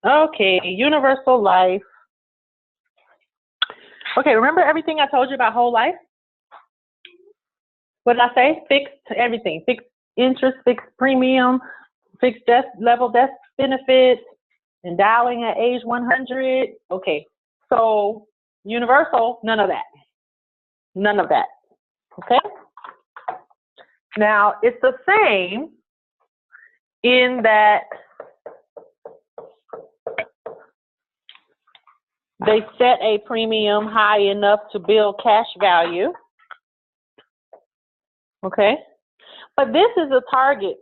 Okay, universal life. Okay, remember everything I told you about whole life? What did I say? Fixed everything. Fixed interest, fixed premium, fixed death level death benefit, endowing at age 100. Okay, so universal, none of that. None of that. Okay? Now, it's the same in that they set a premium high enough to build cash value. Okay? But this is a target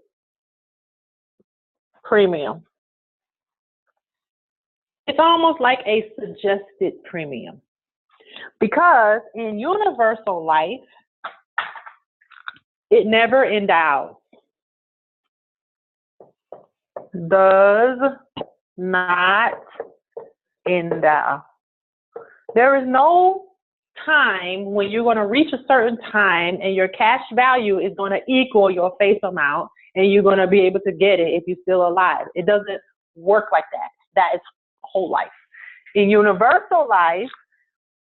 premium. It's almost like a suggested premium. Because in universal life, it never endows. Does not endow. There is no time when you're going to reach a certain time and your cash value is going to equal your face amount and you're going to be able to get it if you're still alive. It doesn't work like that. That is whole life. In universal life,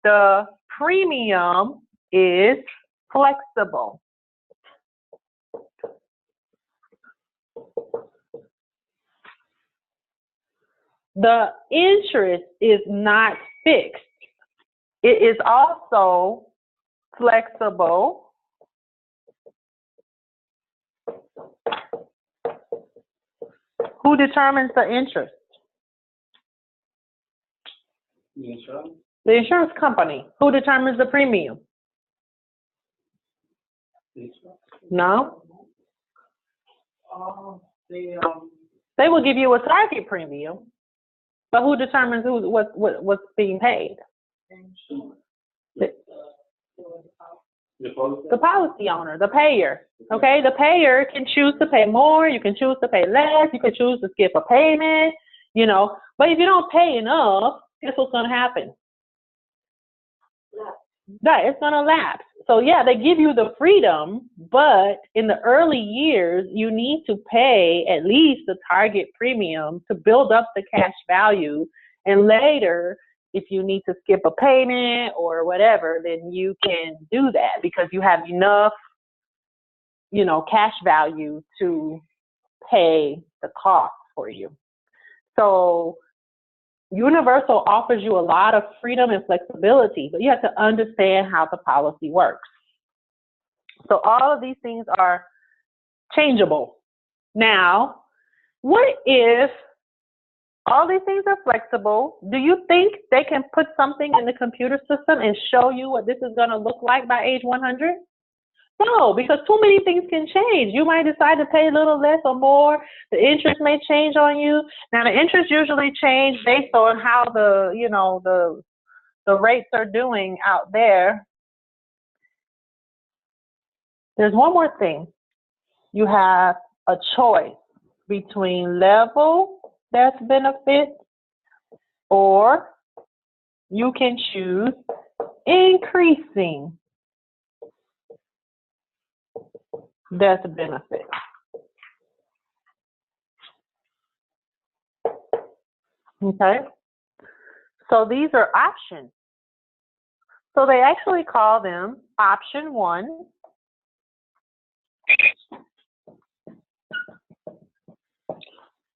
the premium is flexible. The interest is not fixed. It is also flexible. Who determines the interest? The insurance? The insurance company. Who determines the premium? No? They will give you a target premium, but who determines what's being paid? The policy owner, the payer. Okay, the payer can choose to pay more, you can choose to pay less, you can choose to skip a payment, you know. But if you don't pay enough, guess what's going to happen? That it's going to lapse. So yeah, they give you the freedom, but in the early years, you need to pay at least the target premium to build up the cash value. And later, if you need to skip a payment or whatever, then you can do that because you have enough, you know, cash value to pay the cost for you. So universal offers you a lot of freedom and flexibility, but you have to understand how the policy works. So all of these things are changeable. Now, what if all these things are flexible? Do you think they can put something in the computer system and show you what this is going to look like by age 100? No, because too many things can change. You might decide to pay a little less or more. The interest may change on you. Now, the interest usually change based on how the, you know, the rates are doing out there. There's one more thing. You have a choice between level death benefit, or you can choose increasing death benefit. Okay, so these are options. So they actually call them option 1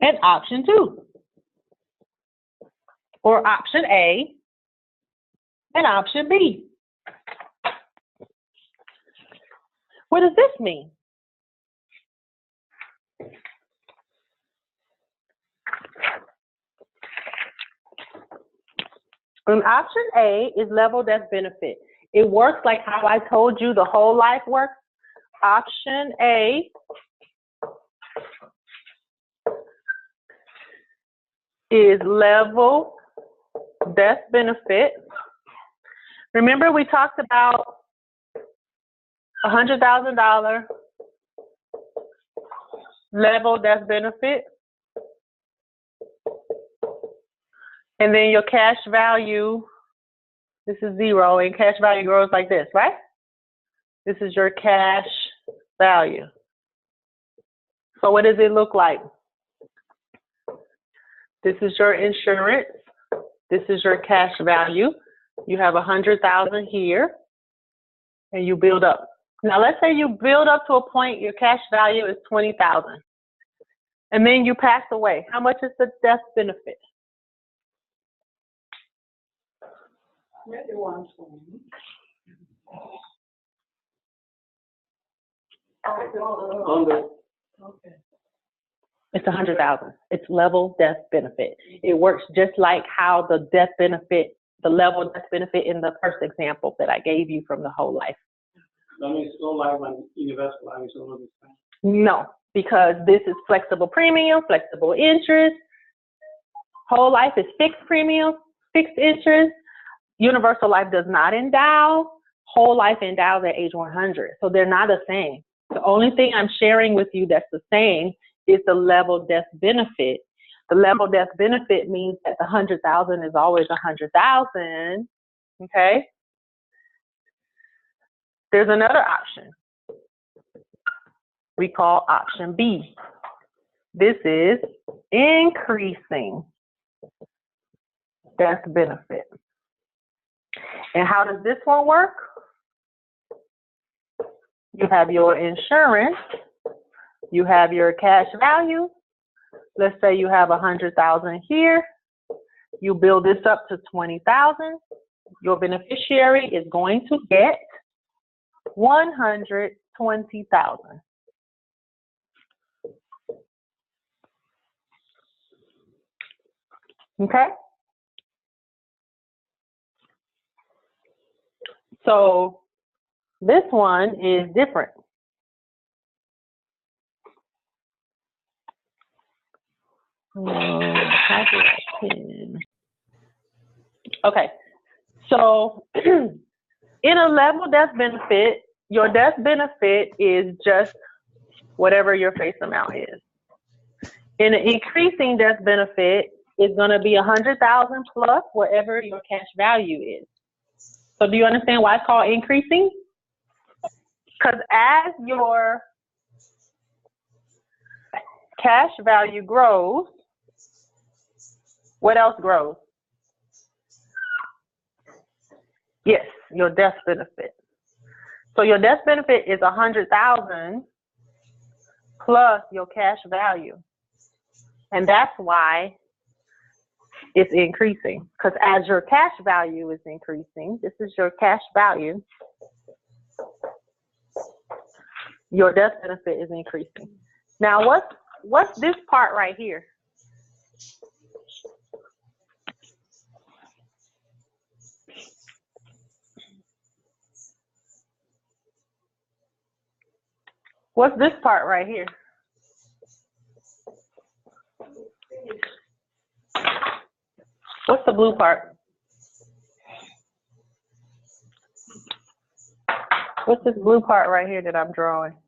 and option 2, or option A and option B. What does this mean? And option A is level death benefit. It works like how I told you the whole life works. Option A is level death benefit. Remember we talked about $100,000 level death benefit. And then your cash value, this is 0, and cash value grows like this, right? This is your cash value. So what does it look like? This is your insurance. This is your cash value. You have 100,000 here, and you build up. Now, let's say you build up to a point your cash value is 20,000, and then you pass away. How much is the death benefit? Maybe 120. Okay. It's 100,000. It's level death benefit. It works just like how the death benefit, the level death benefit in the first example that I gave you from the whole life. That means whole life and universal life is all the same. No, because this is flexible premium, flexible interest. Whole life is fixed premium, fixed interest. Universal life does not endow. Whole life endows at age 100. So they're not the same. The only thing I'm sharing with you that's the same is the level death benefit. The level death benefit means that the 100,000 is always 100,000. Okay? There's another option we call option B. This is increasing death benefit. And how does this one work? You have your insurance, you have your cash value. Let's say you have 100,000 here. You build this up to 20,000. Your beneficiary is going to get 120,000. Okay? So this one is different. Okay, so in a level death benefit, your death benefit is just whatever your face amount is. In an increasing death benefit, it's going to be 100,000 plus whatever your cash value is. So do you understand why it's called increasing? Because as your cash value grows, what else grows? Yes, your death benefit. So your death benefit is 100,000 plus your cash value. And that's why it's increasing. Because as your cash value is increasing, this is your cash value, your death benefit is increasing. Now, what's this part right here? What's this part right here? What's the blue part? What's this blue part right here that I'm drawing?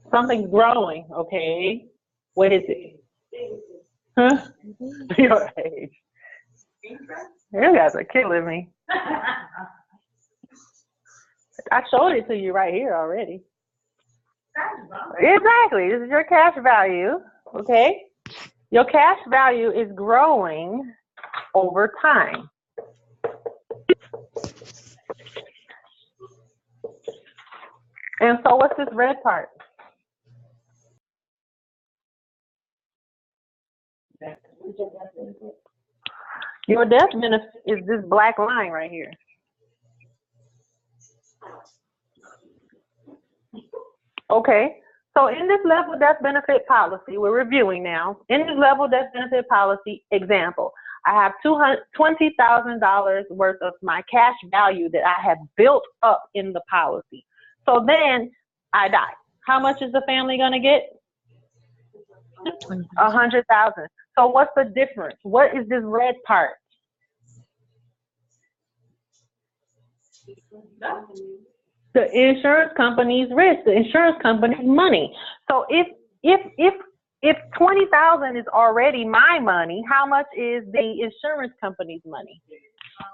Something's growing, okay. What is it? Huh? Your age. You guys are killing me. I showed it to you right here already. Exactly. This is your cash value, okay? Your cash value is growing over time. And so what's this red part? Your death benefit is this black line right here. Okay, so in this level death benefit policy, we're reviewing now. In this level death benefit policy example, I have $20,000 worth of my cash value that I have built up in the policy. So then I die. How much is the family going to get? 100,000. So what's the difference? What is this red part? The insurance company's risk, the insurance company's money. So if 20,000 is already my money, how much is the insurance company's money?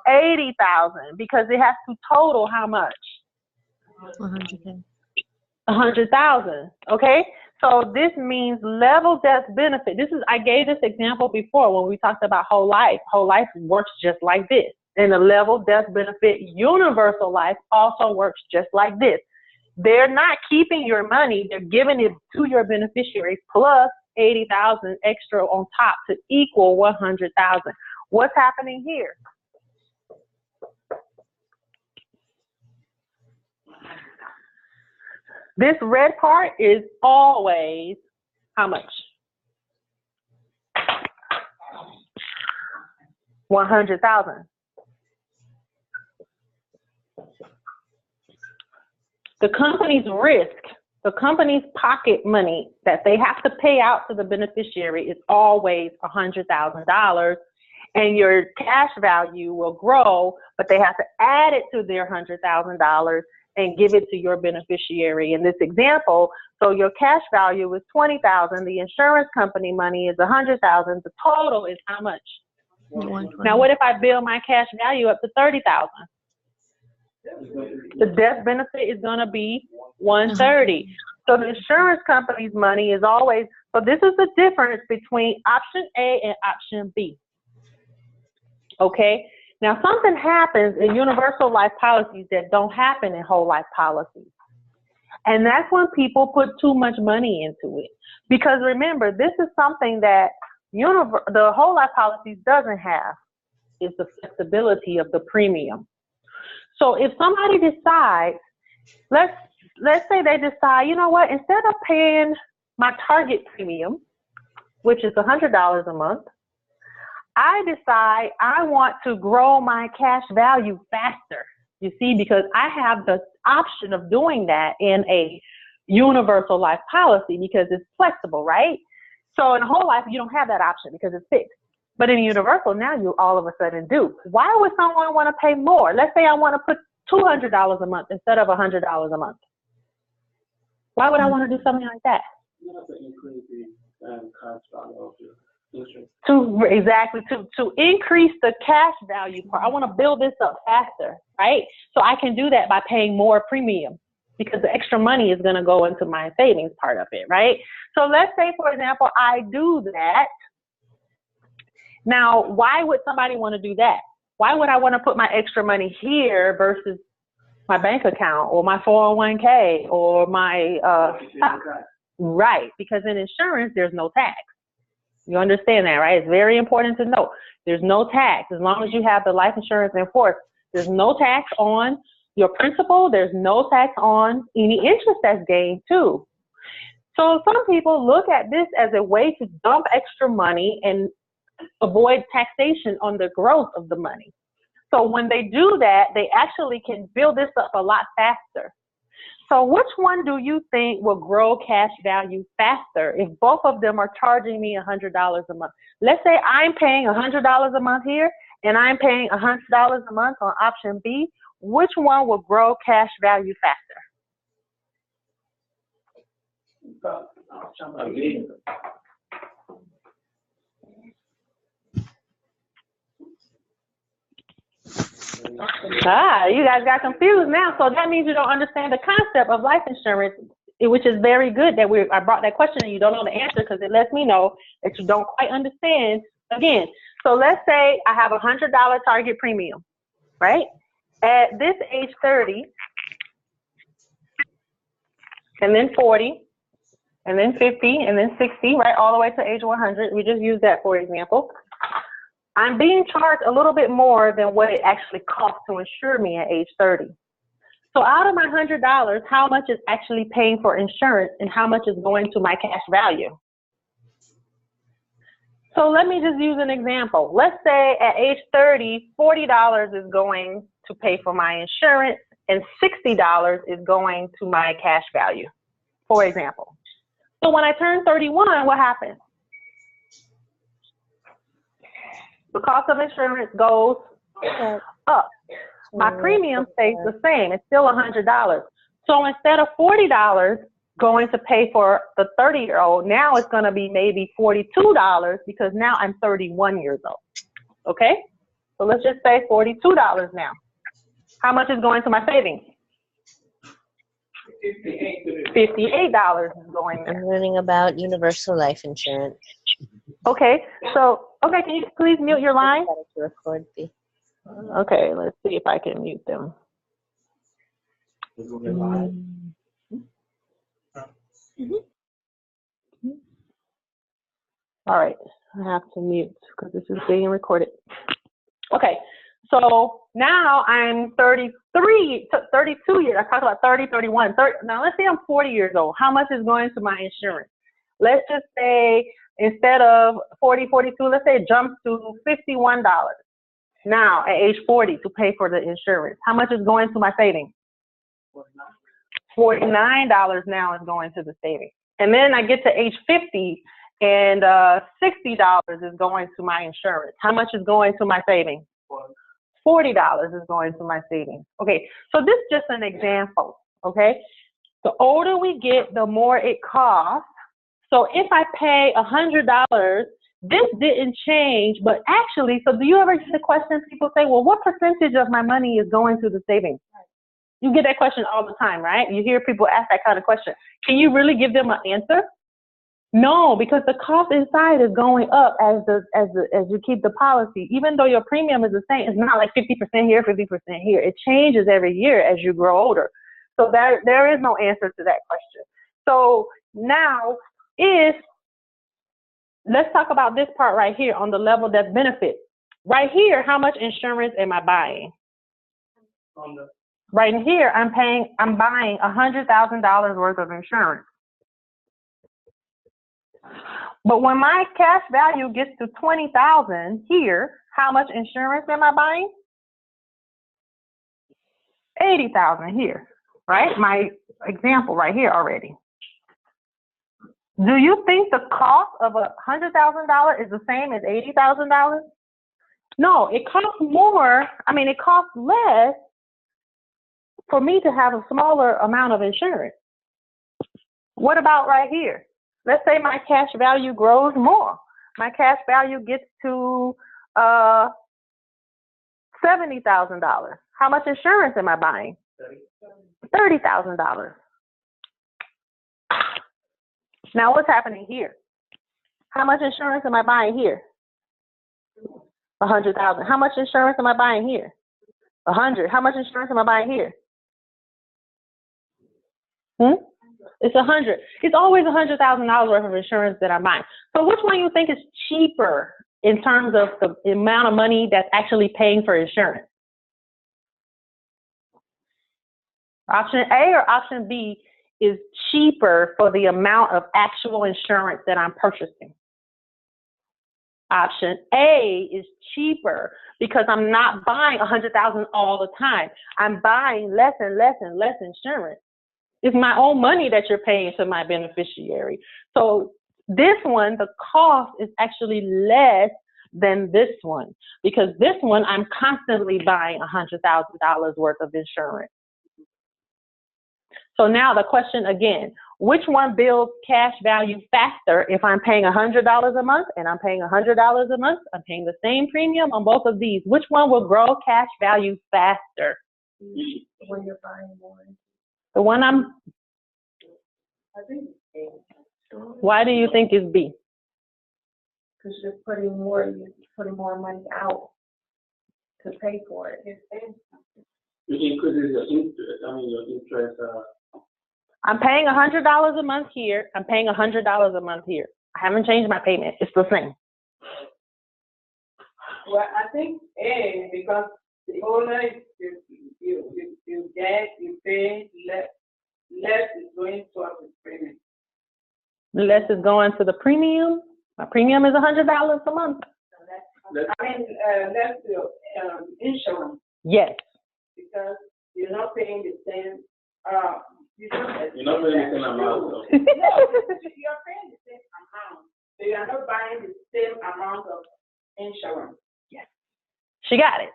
80,000, because it has to total how much? 100,000. 100,000. Okay. So this means level death benefit. I gave this example before when we talked about whole life. Whole life works just like this. And the level death benefit universal life also works just like this. They're not keeping your money, they're giving it to your beneficiaries plus 80,000 extra on top to equal 100,000. What's happening here? This red part is always how much? 100,000. The company's risk, the company's pocket money that they have to pay out to the beneficiary is always $100,000, and your cash value will grow, but they have to add it to their $100,000 and give it to your beneficiary. In this example, so your cash value is $20,000, the insurance company money is $100,000. The total is how much? Now, what if I build my cash value up to $30,000? The death benefit is going to be $130,000. So the insurance company's money is always, so this is the difference between option A and option B. Okay? Now, something happens in universal life policies that don't happen in whole life policies. And that's when people put too much money into it. Because remember, this is something that the whole life policies doesn't have, is the flexibility of the premium. So if somebody decides, let's say they decide, you know what, instead of paying my target premium, which is $100 a month, I decide I want to grow my cash value faster. You see, because I have the option of doing that in a universal life policy because it's flexible, right? So in whole life, you don't have that option because it's fixed. But in universal, now you all of a sudden do. Why would someone want to pay more? Let's say I want to put $200 a month instead of $100 a month. Why would I want to do something like that? You have to increase the cash value of your insurance. To increase the cash value part. I want to build this up faster, right? So I can do that by paying more premium because the extra money is going to go into my savings part of it, right? So let's say, for example, I do that. Now, why would somebody want to do that? Why would I want to put my extra money here versus my bank account or my 401k or my right? Because in insurance, there's no tax. You understand that, right? It's very important to know. There's no tax. As long as you have the life insurance in force, there's no tax on your principal. There's no tax on any interest that's gained too. So some people look at this as a way to dump extra money and avoid taxation on the growth of the money. So when they do that, they actually can build this up a lot faster. So which one do you think will grow cash value faster if both of them are charging me $100 a month? Let's say I'm paying $100 a month here and I'm paying $100 a month on option B. Which one will grow cash value faster? Option B. You guys got confused now. So that means you don't understand the concept of life insurance, which is very good that I brought that question and you don't know the answer because it lets me know that you don't quite understand. Again, so let's say I have $100 target premium, right? At this age 30, and then 40, and then 50, and then 60, right, all the way to age 100. We just use that for example. I'm being charged a little bit more than what it actually costs to insure me at age 30. So out of my $100, how much is actually paying for insurance and how much is going to my cash value? So let me just use an example. Let's say at age 30, $40 is going to pay for my insurance and $60 is going to my cash value, for example. So when I turn 31, what happens? The cost of insurance goes up. My premium stays the same. It's still $100. So instead of $40 going to pay for the 30-year-old, now it's going to be maybe $42 because now I'm 31 years old. Okay? So let's just say $42 now. How much is going to my savings? $58 is going there. I'm learning about universal life insurance. Okay, so, okay, can you please mute your line? Got it to record the. Okay, let's see if I can mute them. All right, I have to mute because this is being recorded. Okay, so now I'm 32 years. I talked about 30, 31. 30, now let's say I'm 40 years old. How much is going to my insurance? Let's just say instead of 40, 42, let's say it jumps to $51 now at age 40 to pay for the insurance. How much is going to my savings? $49 now is going to the savings. And then I get to age 50 and $60 is going to my insurance. How much is going to my savings? $40 is going to my savings. Okay, so this is just an example, okay? The older we get, the more it costs. So if I pay $100, this didn't change, but actually, so do you ever get the question, people say, well, what percentage of my money is going to the savings? You get that question all the time, right? You hear people ask that kind of question. Can you really give them an answer? No, because the cost inside is going up as you keep the policy. Even though your premium is the same, it's not like 50% here, 50% here. It changes every year as you grow older. So there is no answer to that question. So now, let's talk about this part right here on the level that's benefit. Right here, how much insurance am I buying? Right in here, I'm buying $100,000 worth of insurance. But when my cash value gets to $20,000 here, how much insurance am I buying? $80,000 here, right? My example right here already. Do you think the cost of $100,000 is the same as $80,000? No, it costs more. I mean, it costs less for me to have a smaller amount of insurance. What about right here? Let's say my cash value grows more. My cash value gets to $70,000. How much insurance am I buying? $30,000. Now what's happening here? How much insurance am I buying here? $100,000. How much insurance am I buying here? $100,000. How much insurance am I buying here? It's $100,000. It's always $100,000 worth of insurance that I'm buying. So which one you think is cheaper in terms of the amount of money that's actually paying for insurance? Option A or option B is cheaper for the amount of actual insurance that I'm purchasing? Option A is cheaper because I'm not buying $100,000 all the time. I'm buying less and less and less insurance. It's my own money that you're paying to my beneficiary. So this one, the cost is actually less than this one because this one, I'm constantly buying $100,000 worth of insurance. So now the question again, which one builds cash value faster if I'm paying $100 a month and I'm paying $100 a month? I'm paying the same premium on both of these. Which one will grow cash value faster? When you're buying more. The one I think it's A. Why do you think it's B? Because you're putting more money out to pay for it. It increases your interest. I'm paying $100 a month here. I'm paying $100 a month here. I haven't changed my payment. It's the same. Well, I think A, because the older you get, you pay less is going towards the premium. Less is going to the premium. My premium is $100 a month. Less insurance. Yes. Because you're not paying the same. You're not paying the same amount. No, you're paying the same amount. So you're not buying the same amount of insurance. Yes. She got it.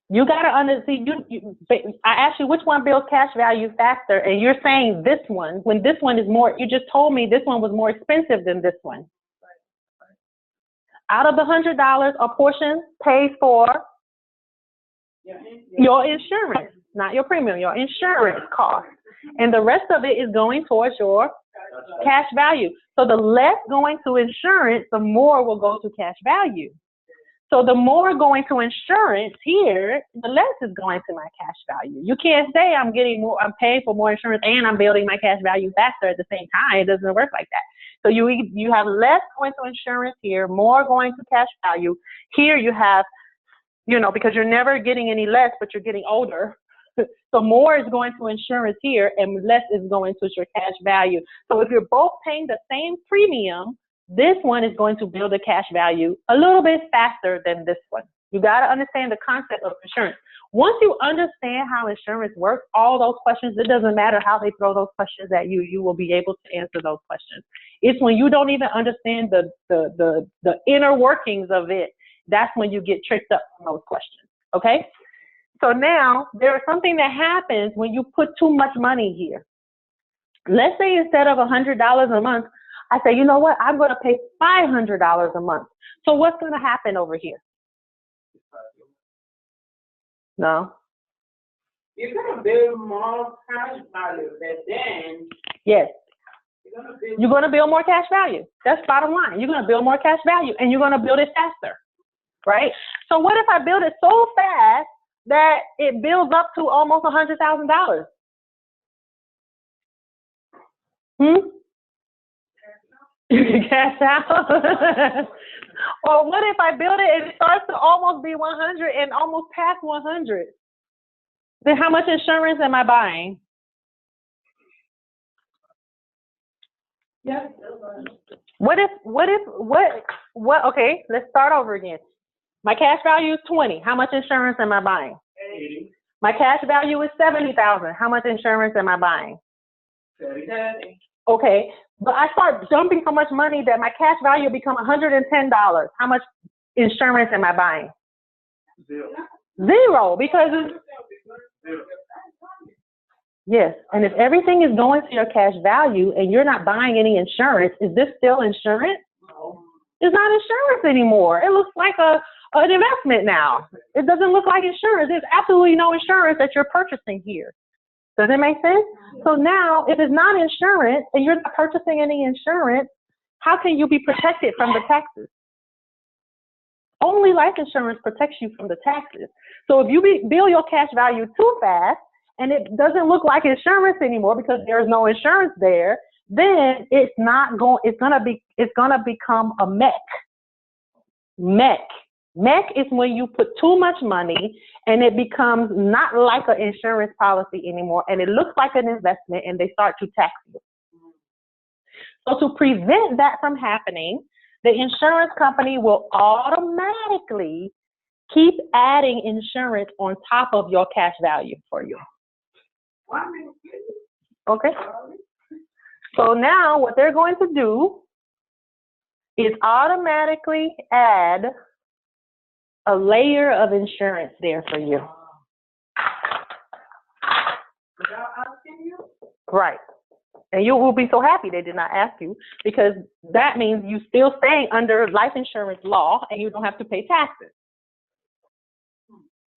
You got to understand. I asked you which one builds cash value faster, and you're saying this one. When this one is more, you just told me this one was more expensive than this one. Out of the $100, a portion pays for your insurance. not your premium, your insurance cost. And the rest of it is going towards your cash value. So the less going to insurance, the more will go to cash value. So the more going to insurance here, the less is going to my cash value. You can't say I'm paying for more insurance and I'm building my cash value faster at the same time. It doesn't work like that. So you have less going to insurance here, more going to cash value. Here you have, because you're never getting any less, but you're getting older. So more is going to insurance here and less is going to your cash value. So if you're both paying the same premium, this one is going to build a cash value a little bit faster than this one. You got to understand the concept of insurance. Once you understand how insurance works, all those questions, it doesn't matter how they throw those questions at you, you will be able to answer those questions. It's when you don't even understand the inner workings of it, that's when you get tricked up from those questions, okay? So now there is something that happens when you put too much money here. Let's say instead of $100 a month, I say, you know what, I'm going to pay $500 a month. So what's going to happen over here? No? You're going to build more cash value, but then Yes. you're going to build You're going to build more cash value. That's bottom line. You're going to build more cash value and you're going to build it faster, right? So what if I build it so fast that it builds up to almost $100,000? Cash out. Or what if I build it and it starts to almost be 100 and almost past 100? Then how much insurance am I buying? Yes. Okay, let's start over again. My cash value is 20. How much insurance am I buying? 80. My cash value is 70,000. How much insurance am I buying? 30. Okay, but I start dumping so much money that my cash value become $110. How much insurance am I buying? 0. Zero, because it's, 0. yes, and if everything is going to your cash value and you're not buying any insurance, is this still insurance? No. It's not insurance anymore. It looks like an investment now. It doesn't look like insurance. There's absolutely no insurance that you're purchasing here. Does it make sense? So now, if it's not insurance and you're not purchasing any insurance, how can you be protected from the taxes? Only life insurance protects you from the taxes. So if you build your cash value too fast and it doesn't look like insurance anymore because there's no insurance there, then it's gonna become a MEC. MEC. MEC is when you put too much money and it becomes not like an insurance policy anymore and it looks like an investment and they start to tax you. So to prevent that from happening, the insurance company will automatically keep adding insurance on top of your cash value for you. Okay? So now what they're going to do is automatically add a layer of insurance there for you. without asking you. Right. And you will be so happy they did not ask you, because that means you still staying under life insurance law and you don't have to pay taxes.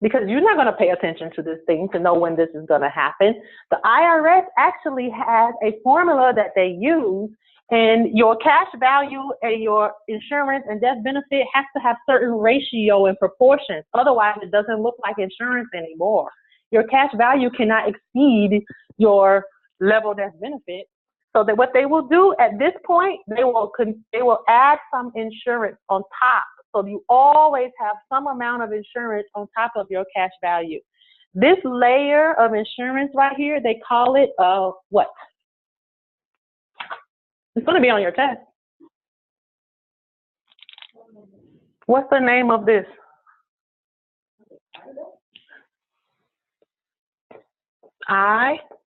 Because you're not going to pay attention to this thing to know when this is going to happen. The IRS actually has a formula that they use, and your cash value and your insurance and death benefit has to have certain ratio and proportions. Otherwise, it doesn't look like insurance anymore. Your cash value cannot exceed your level death benefit. So that what they will do at this point, they will add some insurance on top. So you always have some amount of insurance on top of your cash value. This layer of insurance right here, they call it what? It's going to be on your test. What's the name of this? IRS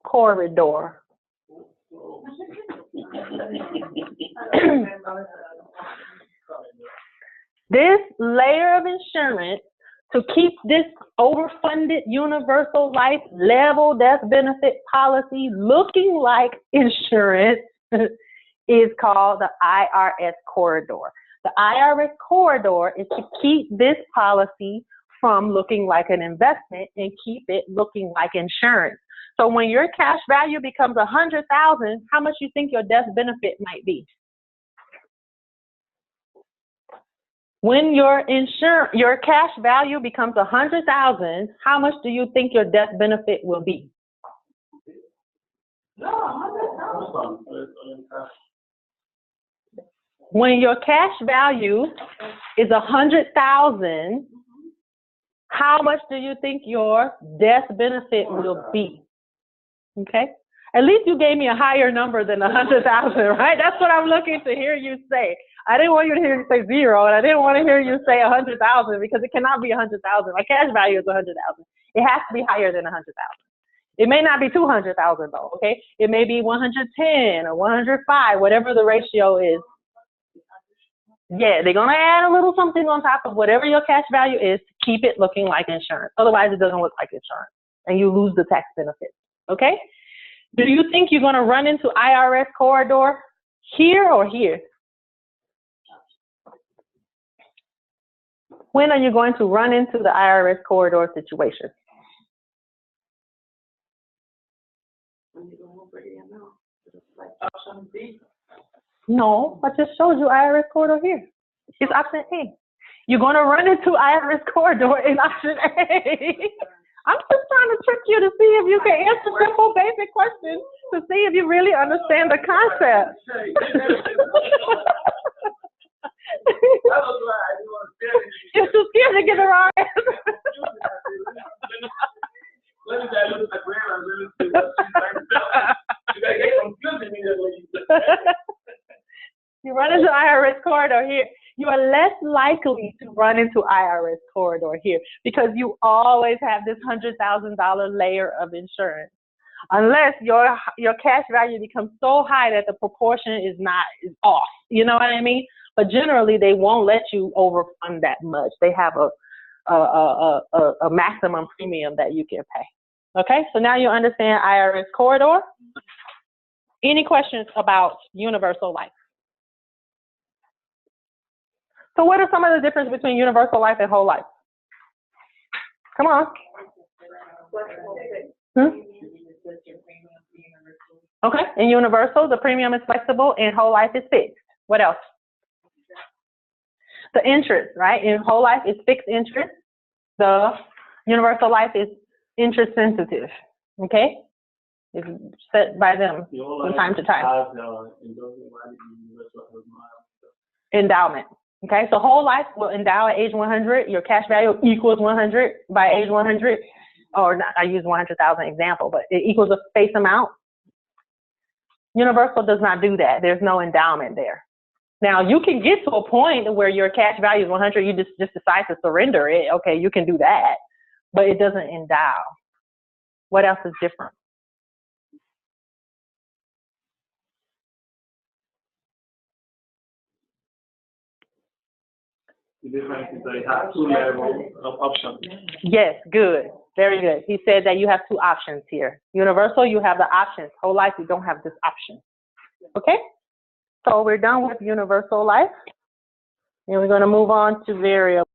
corridor. This layer of insurance to keep this overfunded universal life level death benefit policy looking like insurance is called the IRS corridor. The IRS corridor is to keep this policy from looking like an investment and keep it looking like insurance. So when your cash value becomes $100,000, how much you think your death benefit might be? When your cash value becomes $100,000, how much do you think your death benefit will be? When your cash value is $100,000, how much do you think your death benefit will be? Okay? At least you gave me a higher number than 100,000, right? That's what I'm looking to hear you say. I didn't want you to hear you say 0, and I didn't want to hear you say 100,000 because it cannot be 100,000. My cash value is 100,000. It has to be higher than 100,000. It may not be 200,000 though, okay? It may be 110 or 105, whatever the ratio is. Yeah, they're going to add a little something on top of whatever your cash value is to keep it looking like insurance. Otherwise, it doesn't look like insurance, and you lose the tax benefit, okay? Do you think you're going to run into IRS corridor here or here? When are you going to run into the IRS corridor situation? Option B. No, I just showed you IRS corridor here. It's option A. You're going to run into IRS corridor in option A. I'm just trying to trick you to see if you can answer simple, basic questions to see if you really understand the concept. You're too scared to get the wrong answer. You run into IRS corridor here. You are less likely to run into IRS corridor here because you always have this $100,000 layer of insurance, unless your cash value becomes so high that the proportion is off. You know what I mean? But generally, they won't let you overfund that much. They have a maximum premium that you can pay. Okay, so now you understand IRS corridor. Any questions about universal life? So what are some of the differences between universal life and whole life? Come on. Okay, in universal, the premium is flexible and whole life is fixed. What else? The interest, right? In whole life is fixed interest. The universal life is interest sensitive. Okay? It's set by them from time to time. Endowment. Okay, so whole life will endow at age 100. Your cash value equals 100 by age 100. Or not, I use 100,000 example, but it equals a face amount. Universal does not do that. There's no endowment there. Now, you can get to a point where your cash value is 100. You just decide to surrender it. Okay, you can do that, but it doesn't endow. What else is different? The difference is they have 2 levels of options. Yes, good. Very good. He said that you have 2 options here. Universal, you have the options. Whole life, you don't have this option. Okay? So we're done with universal life. And we're going to move on to variable.